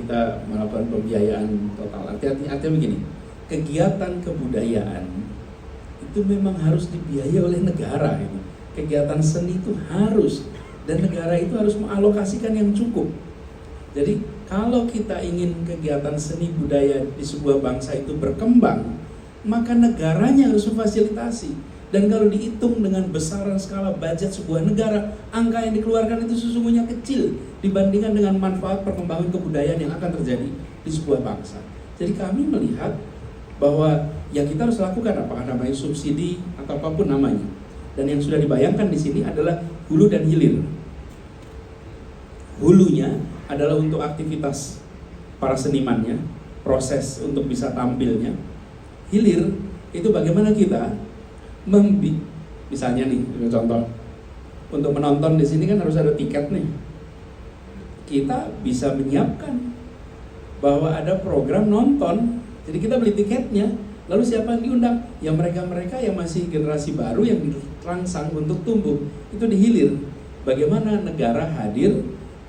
kita melakukan pembiayaan total. Artinya begini, kegiatan kebudayaan itu memang harus dibiayai oleh negara. Kegiatan seni itu harus, dan negara itu harus mengalokasikan yang cukup. Jadi kalau kita ingin kegiatan seni budaya di sebuah bangsa itu berkembang, maka negaranya harus memfasilitasi. Dan kalau dihitung dengan besaran skala budget sebuah negara, angka yang dikeluarkan itu sesungguhnya kecil dibandingkan dengan manfaat perkembangan kebudayaan yang akan terjadi di sebuah bangsa. Jadi kami melihat bahwa yang kita harus lakukan, apakah namanya subsidi atau apapun namanya, dan yang sudah dibayangkan di sini adalah hulu dan hilir. Hulunya adalah untuk aktivitas para senimannya, proses untuk bisa tampilnya. Hilir itu bagaimana kita misalnya nih, contoh, untuk menonton di sini kan harus ada tiket nih. Kita bisa menyiapkan bahwa ada program nonton, jadi kita beli tiketnya, lalu siapa yang diundang? Ya mereka-mereka yang masih generasi baru yang dirangsang untuk tumbuh, itu dihilir. Bagaimana negara hadir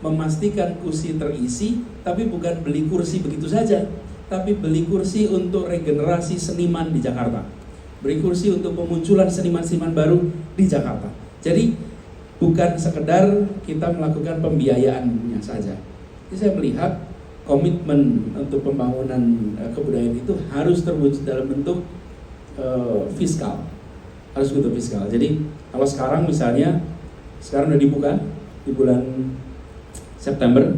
memastikan kursi terisi, tapi bukan beli kursi begitu saja, tapi beli kursi untuk regenerasi seniman di Jakarta, beri kursi untuk pemunculan seniman-seniman baru di Jakarta. Jadi bukan sekedar kita melakukan pembiayaannya saja. Jadi saya melihat komitmen untuk pembangunan kebudayaan itu harus terwujud dalam bentuk fiskal, harus bentuk fiskal. Jadi kalau sekarang misalnya, sekarang udah dibuka di bulan September,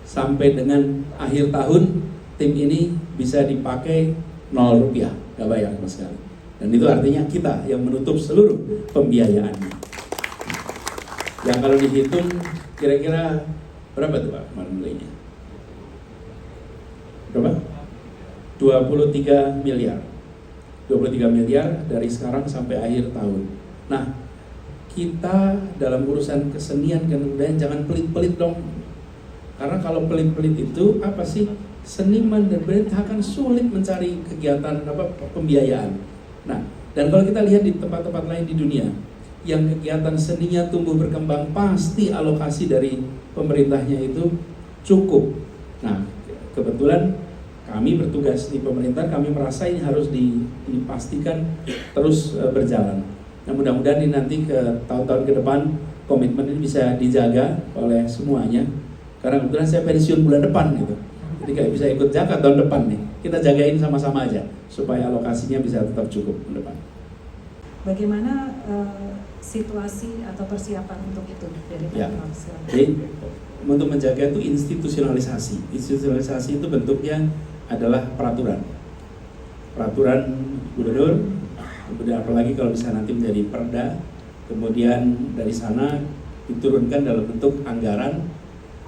sampai dengan akhir tahun tim ini bisa dipakai 0 rupiah, gak bayar sama sekali. Dan itu artinya kita yang menutup seluruh pembiayaannya. Yang kalau dihitung kira-kira berapa tuh Pak kemarin nilainya? Berapa? 23 miliar. 23 miliar dari sekarang sampai akhir tahun. Nah, kita dalam urusan kesenian dan kebudayaan jangan pelit-pelit dong. Karena kalau pelit-pelit itu apa sih? Seniman dan budaya akan sulit mencari kegiatan pembiayaan. Nah, dan kalau kita lihat di tempat-tempat lain di dunia yang kegiatan seninya tumbuh berkembang, pasti alokasi dari pemerintahnya itu cukup. Nah, kebetulan kami bertugas di pemerintah, kami merasa ini harus dipastikan terus berjalan. Nah, mudah-mudahan ini nanti ke tahun-tahun ke depan komitmen ini bisa dijaga oleh semuanya. Karena kebetulan saya pensiun bulan depan gitu. Jadi kayak bisa ikut zakat tahun depan nih. Kita jagain sama-sama aja supaya alokasinya bisa tetap cukup ke depan. Bagaimana situasi atau persiapan untuk itu dari Pemprov? Jadi untuk menjaga itu institusionalisasi. Institusionalisasi itu bentuknya adalah peraturan gubernur, kemudian apalagi kalau bisa nanti menjadi perda, kemudian dari sana diturunkan dalam bentuk anggaran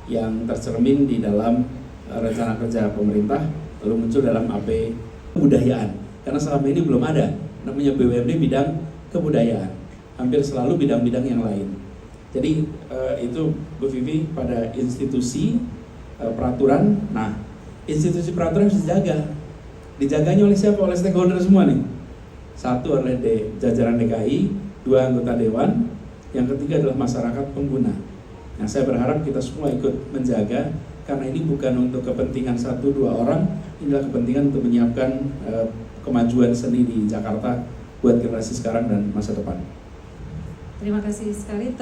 yang tercermin di dalam rencana kerja pemerintah, lalu muncul dalam AP kebudayaan. Karena selama ini belum ada namanya BUMD bidang kebudayaan, hampir selalu bidang-bidang yang lain. Jadi itu Bu Vivi pada institusi peraturan. Nah, institusi peraturan harus dijaganya oleh siapa? Oleh stakeholder semua nih. Satu oleh jajaran DKI, 2 anggota dewan, yang ketiga adalah masyarakat pengguna. Nah, saya berharap kita semua ikut menjaga, karena ini bukan untuk kepentingan 1-2 orang, inilah kepentingan untuk menyiapkan kemajuan seni di Jakarta buat generasi sekarang dan masa depan. Terima kasih sekali.